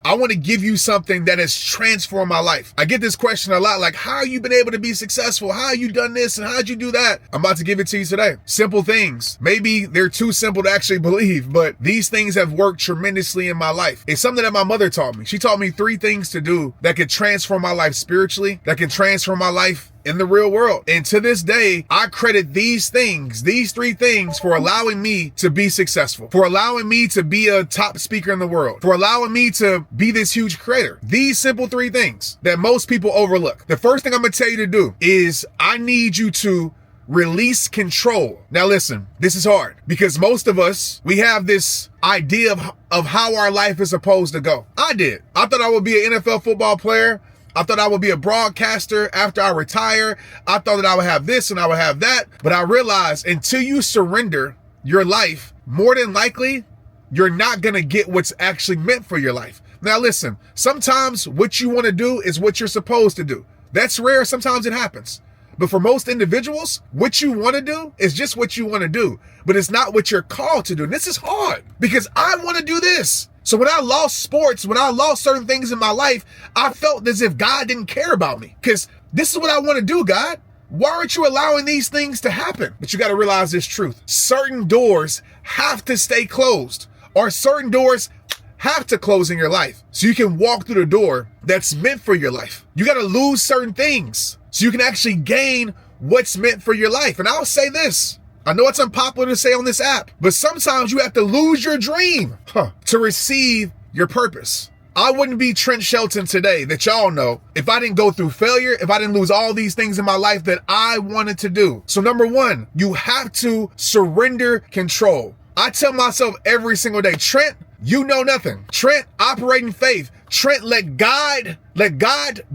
I want to give you something that has transformed my life. I get this question a lot, like, how you been able to be successful? How you done this and how'd you do that? I'm about to give it to you today. Simple things. Maybe they're too simple to actually believe, but these things have worked tremendously in my life. It's something that my mother taught me. She taught me 3 things to do that could transform my life spiritually, that can transform my life in the real world. And to this day, I credit these 3 things for allowing me to be successful, for allowing me to be a top speaker in the world, for allowing me to be this huge creator. These simple 3 things that most people overlook. The first thing I'm gonna tell you to do is I need you to release control. Now listen, this is hard because most of us, we have this idea of how our life is supposed to go. I did. I thought I would be an NFL football player. I thought I would be a broadcaster after I retire. I thought that I would have this and I would have that. But I realized until you surrender your life, more than likely, you're not going to get what's actually meant for your life. Now listen, sometimes what you want to do is what you're supposed to do. That's rare. Sometimes it happens. But for most individuals, what you want to do is just what you want to do. But it's not what you're called to do. And this is hard because I want to do this. So when I lost sports, when I lost certain things in my life, I felt as if God didn't care about me because this is what I want to do, God. Why aren't you allowing these things to happen? But you got to realize this truth. Certain doors have to stay closed, or certain doors have to close in your life so you can walk through the door that's meant for your life. You got to lose certain things so you can actually gain what's meant for your life. And I'll say this. I know it's unpopular to say on this app, but sometimes you have to lose your dream to receive your purpose. I wouldn't be Trent Shelton today that y'all know if I didn't go through failure, if I didn't lose all these things in my life that I wanted to do. So number 1, you have to surrender control. I tell myself every single day, Trent, you know nothing. Trent, operate in faith. Trent, let God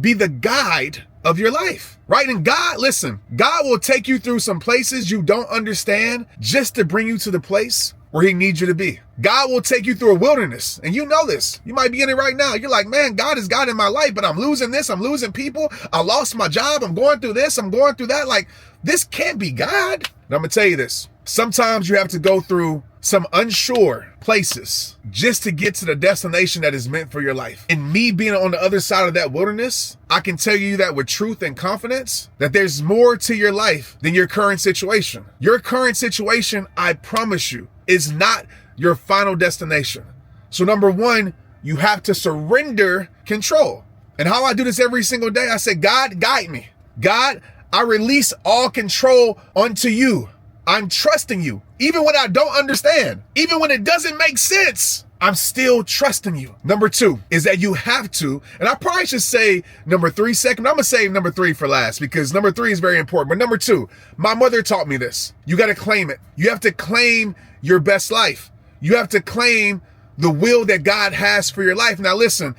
be the guide of your life, right? And God, listen, God will take you through some places you don't understand just to bring you to the place where he needs you to be. God will take you through a wilderness, and you know this. You might be in it right now. You're like, man, God is God in my life, but I'm losing this. I'm losing people. I lost my job. I'm going through this. I'm going through that. Like, this can't be God. And I'm going to tell you this. Sometimes you have to go through some unsure places just to get to the destination that is meant for your life. And me being on the other side of that wilderness, I can tell you that with truth and confidence, that there's more to your life than your current situation. Your current situation, I promise you, is not your final destination. So number 1, you have to surrender control. And how I do this every single day, I say, God, guide me. God, I release all control onto you. I'm trusting you. Even when I don't understand, even when it doesn't make sense, I'm still trusting you. Number 2 is that you have to, and I probably should say number 3 second. I'm going to say number 3 for last because number 3 is very important. But number 2, my mother taught me this. You got to claim it. You have to claim your best life. You have to claim the will that God has for your life. Now listen,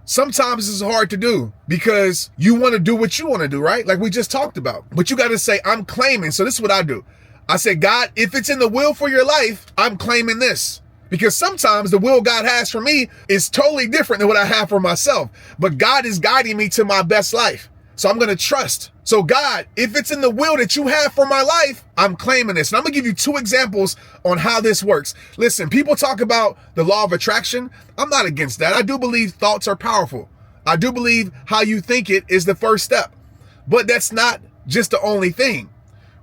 sometimes it's hard to do because you want to do what you want to do, right? Like we just talked about. But you got to say, I'm claiming. So this is what I do. I say, God, if it's in the will for your life, I'm claiming this. Because sometimes the will God has for me is totally different than what I have for myself. But God is guiding me to my best life. So I'm going to trust. So God, if it's in the will that you have for my life, I'm claiming this. And I'm going to give you 2 examples on how this works. Listen, people talk about the law of attraction. I'm not against that. I do believe thoughts are powerful. I do believe how you think it is the first step. But that's not just the only thing.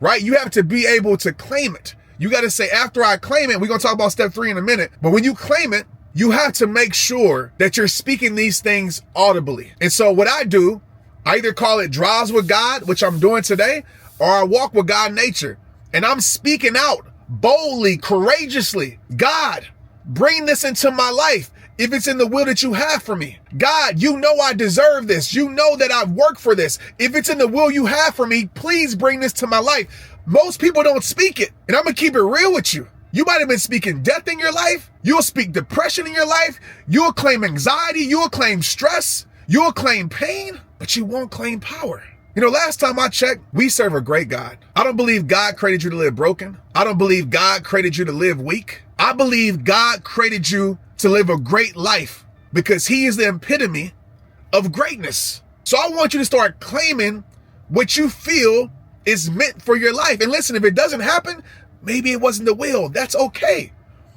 Right? You have to be able to claim it. You got to say, after I claim it, we're going to talk about step 3 in a minute. But when you claim it, you have to make sure that you're speaking these things audibly. And so what I do, I either call it drives with God, which I'm doing today, or I walk with God nature. And I'm speaking out boldly, courageously. God, bring this into my life. If it's in the will that you have for me. God, you know I deserve this. You know that I've worked for this. If it's in the will you have for me, please bring this to my life. Most people don't speak it. And I'm going to keep it real with you. You might have been speaking death in your life. You'll speak depression in your life. You'll claim anxiety. You'll claim stress. You'll claim pain, but you won't claim power. You know, last time I checked, we serve a great God. I don't believe God created you to live broken. I don't believe God created you to live weak. I believe God created you to live a great life because he is the epitome of greatness. So I want you to start claiming what you feel is meant for your life. And listen, if it doesn't happen, maybe it wasn't the will. That's okay.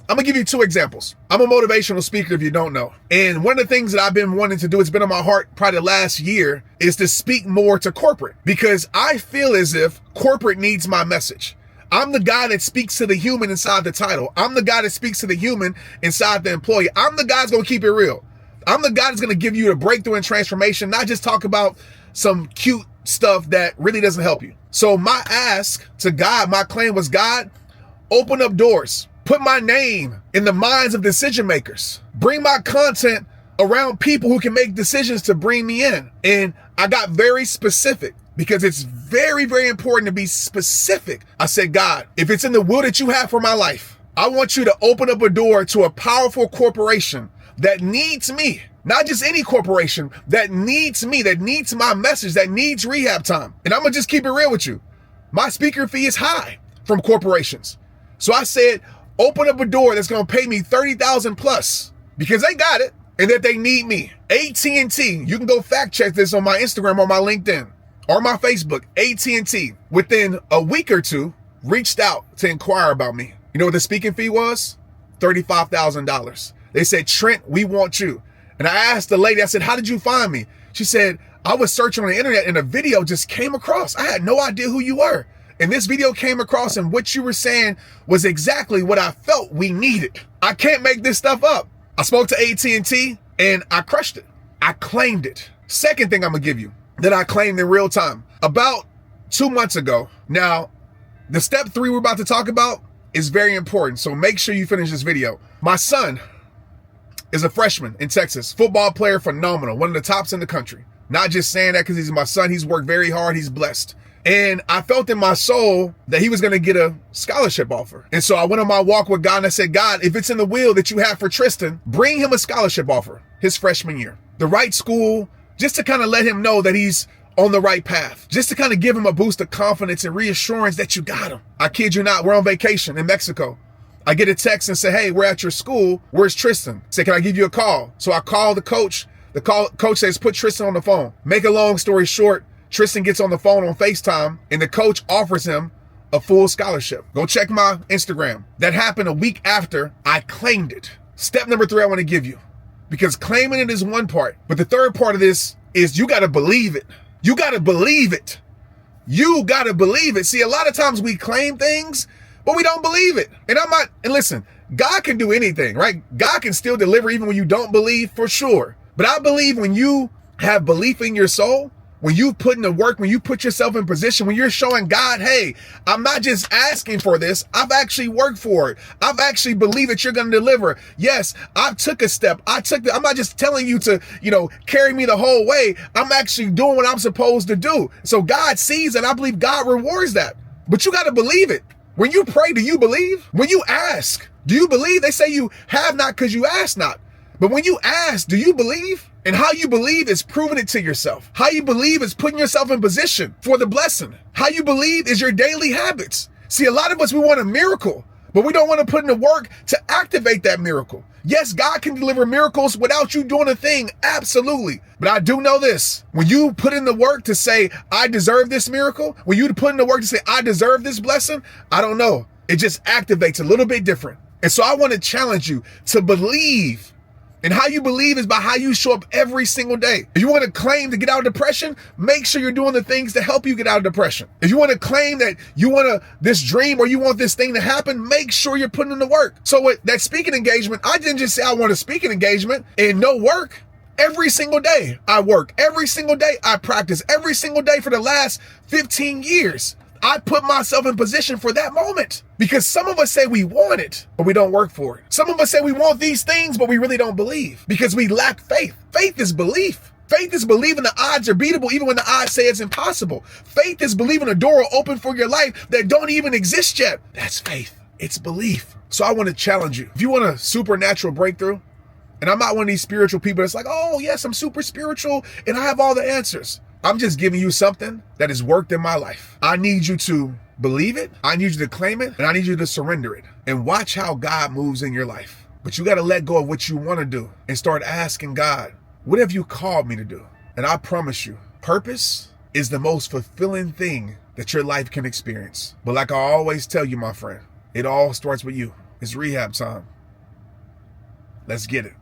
I'm gonna give you 2 examples. I'm a motivational speaker if you don't know. And one of the things that I've been wanting to do, it's been on my heart probably the last year, is to speak more to corporate, because I feel as if corporate needs my message. I'm the guy that speaks to the human inside the title. I'm the guy that speaks to the human inside the employee. I'm the guy that's gonna keep it real. I'm the guy that's gonna give you the breakthrough and transformation, not just talk about some cute stuff that really doesn't help you. So my ask to God, my claim was, God, open up doors. Put my name in the minds of decision makers. Bring my content around people who can make decisions to bring me in. And I got very specific, because it's very, very important to be specific. I said, God, if it's in the will that you have for my life, I want you to open up a door to a powerful corporation that needs me. Not just any corporation, that needs me, that needs my message, that needs rehab time. And I'm gonna just keep it real with you. My speaker fee is high from corporations. So I said, open up a door that's gonna pay me $30,000 plus, because they got it and that they need me. AT&T, you can go fact check this on my Instagram or my LinkedIn or my Facebook. AT&T, within a week or 2, reached out to inquire about me. You know what the speaking fee was? $35,000. They said, Trent, we want you. And I asked the lady, I said, how did you find me? She said, I was searching on the internet and a video just came across. I had no idea who you were. And this video came across, and what you were saying was exactly what I felt we needed. I can't make this stuff up. I spoke to AT&T and I crushed it. I claimed it. Second thing I'm gonna give you that I claimed in real time, about 2 months ago. Now, the step 3 we're about to talk about is very important, so make sure you finish this video. My son is a freshman in Texas, football player, phenomenal, one of the tops in the country. Not just saying that because he's my son, he's worked very hard, he's blessed. And I felt in my soul that he was going to get a scholarship offer. And so I went on my walk with God and I said, God, if it's in the will that you have for Tristan, bring him a scholarship offer his freshman year. The right school, just to kind of let him know that he's on the right path. Just to kind of give him a boost of confidence and reassurance that you got him. I kid you not, we're on vacation in Mexico. I get a text and say, hey, we're at your school. Where's Tristan? I say, can I give you a call? So I call the coach. Coach says, put Tristan on the phone. Make a long story short, Tristan gets on the phone on FaceTime and the coach offers him a full scholarship. Go check my Instagram. That happened a week after I claimed it. Step number 3 I want to give you, because claiming it is one part, but the third part of this is you got to believe it. You got to believe it. You got to believe it. See, a lot of times we claim things, but we don't believe it. And listen, God can do anything, right? God can still deliver even when you don't believe, for sure. But I believe when you have belief in your soul, when you put in the work, when you put yourself in position, when you're showing God, hey, I'm not just asking for this, I've actually worked for it. I've actually believed that you're going to deliver. Yes, I took a step. I'm not just telling you to, carry me the whole way. I'm actually doing what I'm supposed to do. So God sees and I believe God rewards that. But you got to believe it. When you pray, do you believe? When you ask, do you believe? They say you have not because you ask not. But when you ask, do you believe? And how you believe is proving it to yourself. How you believe is putting yourself in position for the blessing. How you believe is your daily habits. See, a lot of us, we want a miracle, but we don't want to put in the work to activate that miracle. Yes, God can deliver miracles without you doing a thing. Absolutely. But I do know this. When you put in the work to say, I deserve this miracle, when you put in the work to say, I deserve this blessing, I don't know. It just activates a little bit different. And so I want to challenge you to believe. And how you believe is by how you show up every single day. If you want to claim to get out of depression, make sure you're doing the things to help you get out of depression. If you want to claim that you want this dream or you want this thing to happen, make sure you're putting in the work. So with that speaking engagement, I didn't just say I want a speaking engagement and no work. Every single day I work. Every single day I practice. Every single day for the last 15 years. I put myself in position for that moment, because some of us say we want it, but we don't work for it. Some of us say we want these things, but we really don't believe because we lack faith. Faith is belief. Faith is believing the odds are beatable even when the odds say it's impossible. Faith is believing a door will open for your life that don't even exist yet. That's faith. It's belief. So I want to challenge you. If you want a supernatural breakthrough, and I'm not one of these spiritual people that's like, oh yes, I'm super spiritual and I have all the answers. I'm just giving you something that has worked in my life. I need you to believe it. I need you to claim it. And I need you to surrender it and watch how God moves in your life. But you got to let go of what you want to do and start asking God, what have you called me to do? And I promise you, purpose is the most fulfilling thing that your life can experience. But like I always tell you, my friend, it all starts with you. It's rehab time. Let's get it.